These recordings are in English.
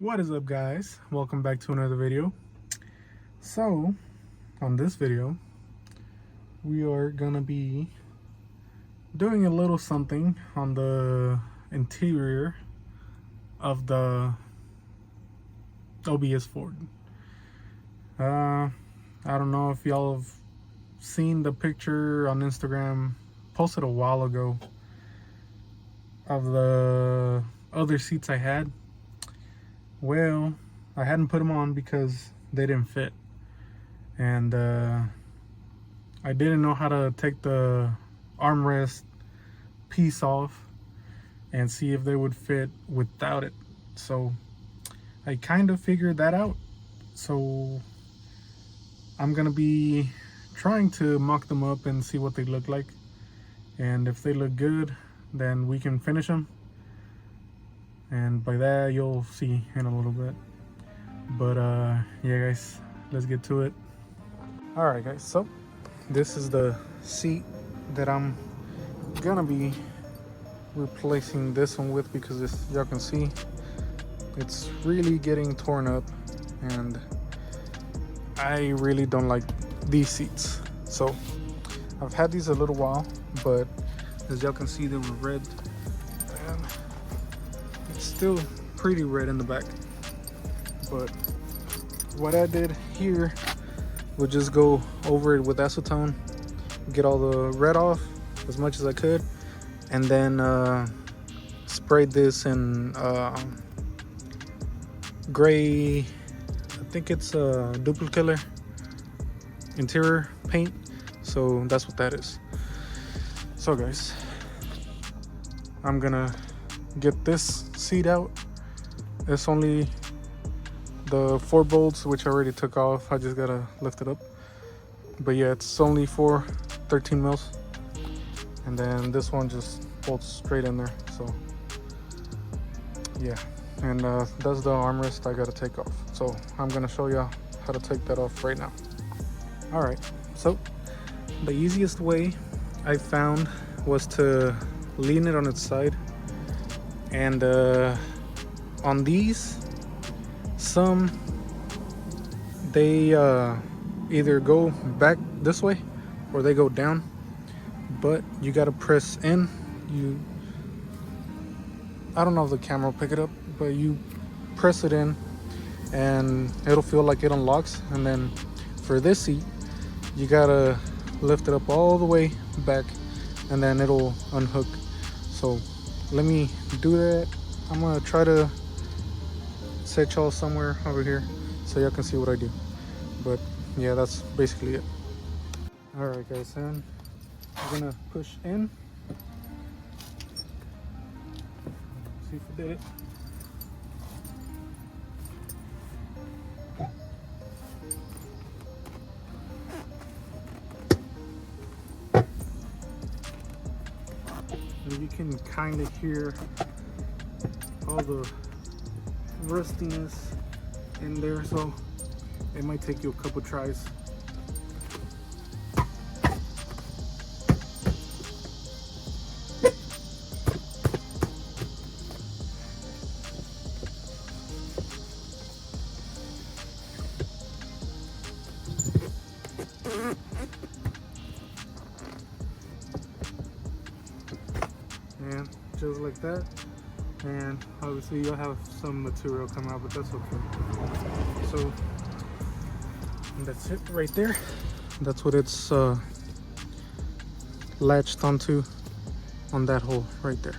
What is up, guys? Welcome back to another video. So on this video we are gonna be doing a little something on the interior of the OBS Ford. I don't know if y'all have seen the picture on Instagram posted a while ago of the other seats I had. Well, I hadn't put them on because they didn't fit, and I didn't know how to take the armrest piece off and see if they would fit without it. So I kind of figured that out. So I'm gonna be trying to mock them up and see what they look like, and if they look good, then we can finish them. And by that you'll see in a little bit. But yeah guys, let's get to it. All right guys, so this is the seat that I'm gonna be replacing this one with, because as y'all can see, it's really getting torn up and I really don't like these seats. So I've had these a little while, but as y'all can see, they were red and it's still pretty red in the back. But what I did here was just go over it with acetone, get all the red off as much as I could, and then sprayed this in gray, I think it's a duplicate interior paint. So that's what that is. So guys, I'm gonna get this seat out. It's only the 4 bolts, which I already took off. I just gotta lift it up. But yeah, it's only for 13 mils, and then this one just bolts straight in there. So yeah, and that's the armrest I gotta take off. So I'm gonna show you how to take that off right now. All right, so the easiest way I found was to lean it on its side, and on these, some they either go back this way or they go down, but you got to press in. I don't know if the camera will pick it up, but you press it in and it'll feel like it unlocks. And then for this seat, you gotta lift it up all the way back and then it'll unhook. So let me do that. I'm gonna try to set y'all somewhere over here so y'all can see what I do. But yeah, that's basically it. All right guys, and I'm gonna push in. See if it did it. And you can kind of hear all the rustiness in there, so it might take you a couple tries. And just like that, and obviously you'll have some material come out, but that's okay. So that's it right there. That's what it's latched onto on that hole right there.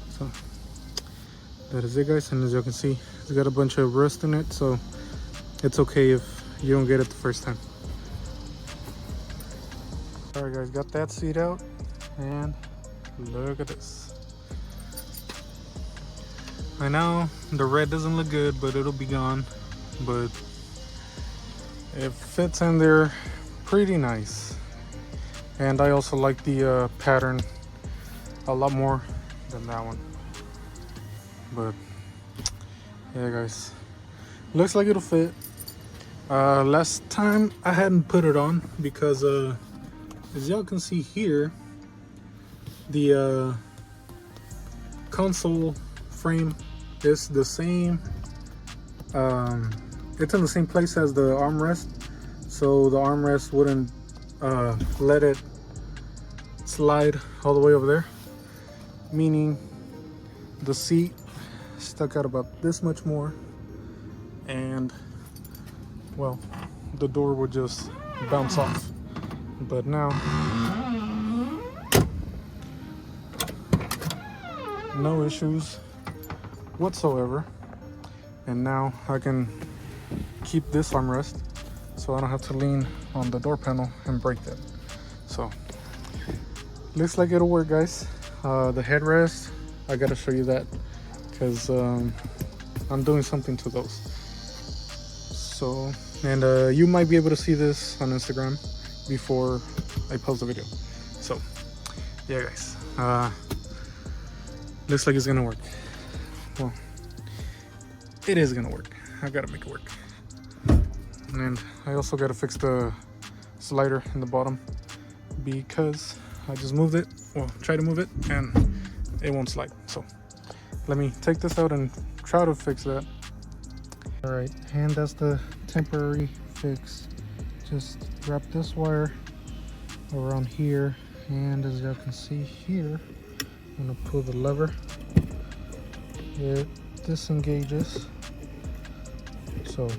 So that is it guys, and as you can see, it's got a bunch of rust in it, so it's okay if you don't get it the first time. All right guys, got that seat out, and look at this. I know the red doesn't look good, but it'll be gone. But it fits in there pretty nice. And I also like the pattern a lot more than that one. But yeah guys, looks like it'll fit. Last time I hadn't put it on because as y'all can see here, the console frame is the same it's in the same place as the armrest, so the armrest wouldn't let it slide all the way over there, meaning the seat stuck out about this much more, and well, the door would just bounce off. But now, no issues whatsoever, and now I can keep this armrest so I don't have to lean on the door panel and break that. So looks like it'll work, guys. The headrest, I gotta show you that because I'm doing something to those. So, and you might be able to see this on Instagram before I post the video. So yeah, guys, looks like it's gonna work. Well, it is gonna work. I gotta make it work. And I also gotta fix the slider in the bottom because I just moved it, well, try to move it, and it won't slide. So let me take this out and try to fix that. All right, and that's the temporary fix. Just wrap this wire around here, and as you can see here, I'm gonna pull the lever. It disengages, so it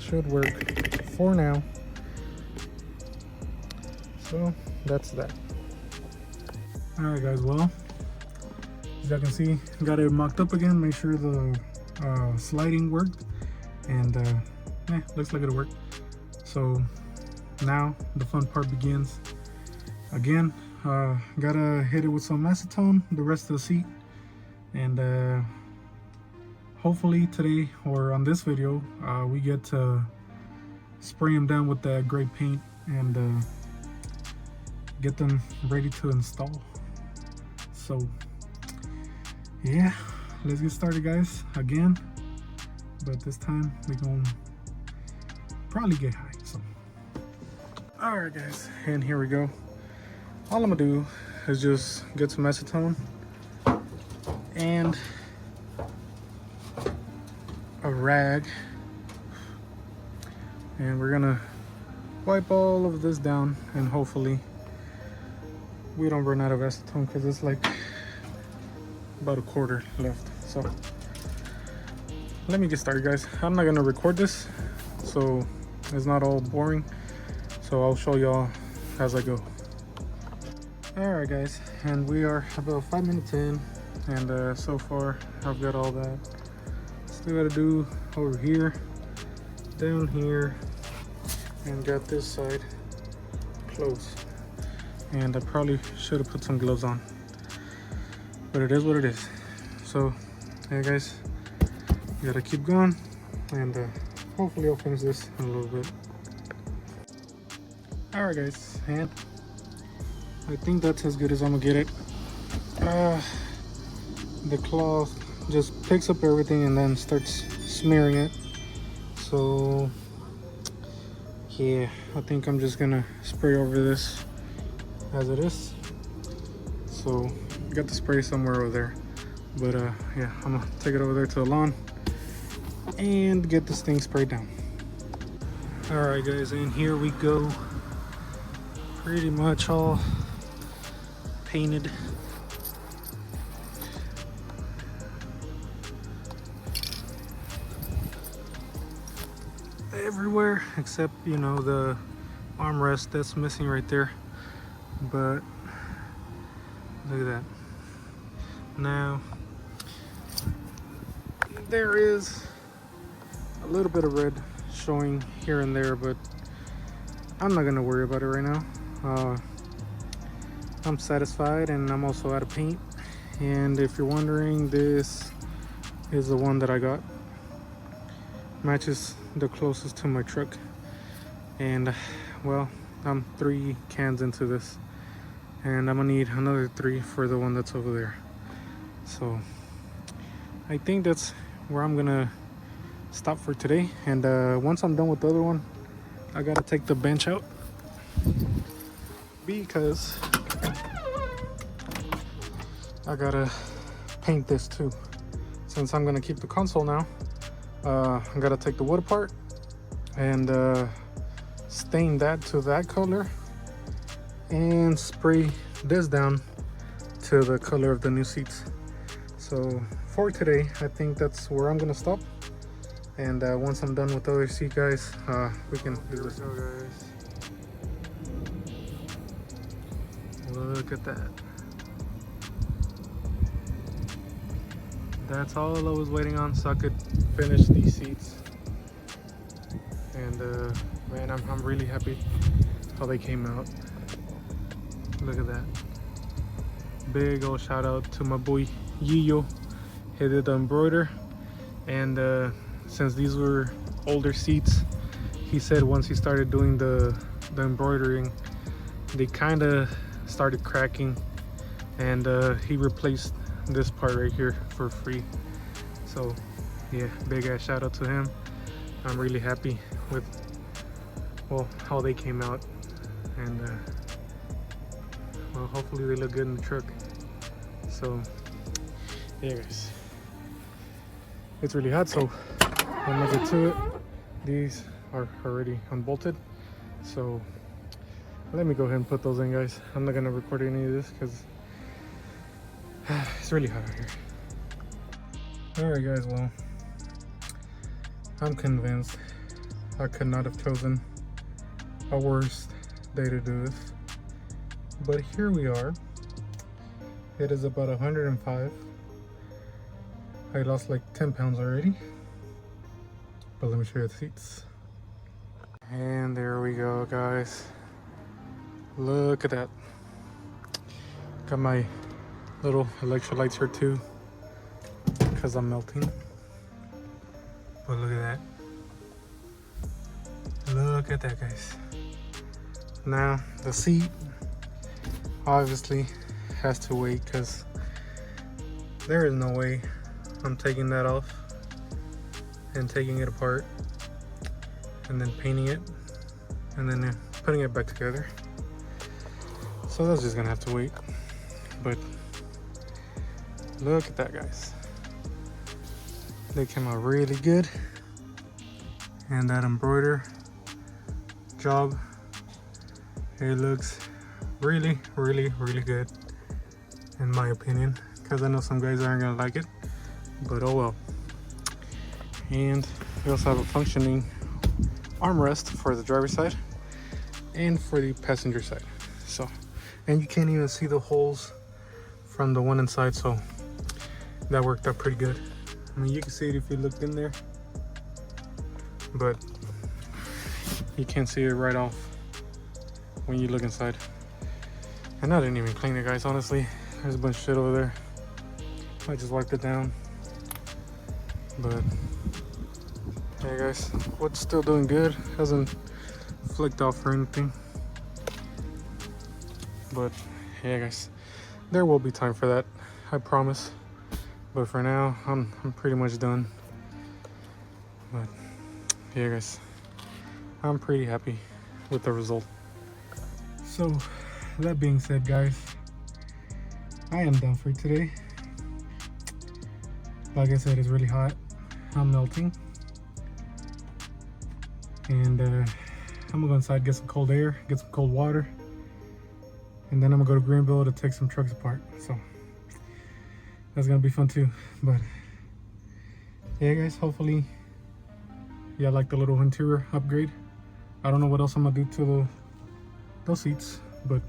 should work for now. So that's that. All right, guys, well, as you can see, got it mocked up again, make sure the sliding worked, and yeah, looks like it'll work. So now the fun part begins. Again, gotta hit it with some acetone, the rest of the seat, and hopefully today or on this video we get to spray them down with that gray paint and get them ready to install. So yeah, let's get started, guys, again, but this time we're gonna probably get high. So all right, guys, and here we go. All I'm gonna do is just get some acetone and a rag, and we're gonna wipe all of this down, and hopefully we don't run out of acetone because it's like about a quarter left. So let me get started, guys. I'm not gonna record this, so it's not all boring, so I'll show y'all as I go. All right, guys, and we are about 5 minutes in, and so far I've got all that. Still gotta do over here, down here, and got this side closed. And I probably should have put some gloves on, but it is what it is. So yeah, guys, we gotta keep going, and hopefully I'll finish this in a little bit. All right, guys, and I think that's as good as I'm gonna get it. The cloth just picks up everything and then starts smearing it. So yeah, I think I'm just gonna spray over this as it is. So got the spray somewhere over there, but yeah, I'm gonna take it over there to the lawn and get this thing sprayed down. All right, guys, and here we go. Pretty much all painted. Everywhere except, you know, the armrest that's missing right there. But look at that. Now there is a little bit of red showing here and there, but I'm not gonna worry about it right now. I'm satisfied, and I'm also out of paint. And if you're wondering, this is the one that I got. Matches the closest to my truck, and well, I'm 3 cans into this, and I'm gonna need another 3 for the one that's over there. So I think that's where I'm gonna stop for today. And once I'm done with the other one, I gotta take the bench out because I gotta paint this too. Since I'm gonna keep the console now, I gotta take the wood apart and stain that to that color and spray this down to the color of the new seats. So for today, I think that's where I'm gonna stop. And once I'm done with the other seat, guys, we can do this. So guys, look at that. That's all I was waiting on, so I could finish these seats. And man, I'm really happy how they came out. Look at that. Big old shout out to my boy Yiyo. He did the embroider, and since these were older seats, he said once he started doing the embroidering, they kind of started cracking, and he replaced this part right here for free. So yeah, big ass shout out to him. I'm really happy with, well, how they came out, and well, hopefully they look good in the truck. So yeah guys, it's really hot, so when I get to it, these are already unbolted, so let me go ahead and put those in, guys. I'm not gonna record any of this because it's really hot out here. Alright guys, well, I'm convinced I could not have chosen a worse day to do this, but here we are. It is about 105. I lost like 10 pounds already, but let me show you the seats. And there we go, guys. Look at that. Got my little electrolytes here too, because I'm melting. But look at that. Look at that, guys. Now the seat obviously has to wait, because there is no way I'm taking that off and taking it apart and then painting it and then putting it back together. So that's just gonna have to wait. But look at that, guys. They came out really good, and that embroider job, it looks really good in my opinion, because I know some guys aren't gonna like it, but oh well. And we also have a functioning armrest for the driver's side and for the passenger side. So, and you can't even see the holes from the one inside, so that worked out pretty good. I mean, you can see it if you looked in there, but you can't see it right off when you look inside. And I didn't even clean it, guys, honestly. There's a bunch of shit over there. I just wiped it down. But yeah guys, wood's still doing good. Hasn't flicked off or anything. But yeah guys, there will be time for that, I promise. But for now, I'm pretty much done. But yeah guys, I'm pretty happy with the result. So that being said, guys, I am done for today. Like I said, it's really hot. I'm melting. And I'm gonna go inside, get some cold air, get some cold water. And then I'm gonna go to Greenville to take some trucks apart. So that's gonna be fun too. But yeah guys, hopefully y'all like the little interior upgrade. I don't know what else I'm gonna do to those seats, but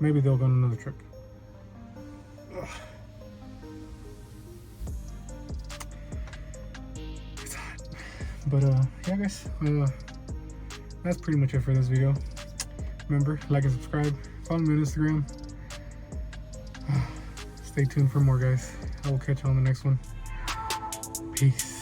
maybe they'll go on another truck. Ugh. It's hot. But yeah guys, that's pretty much it for this video. Remember, like and subscribe, follow me on Instagram. Stay tuned for more, guys. I will catch you on the next one. Peace.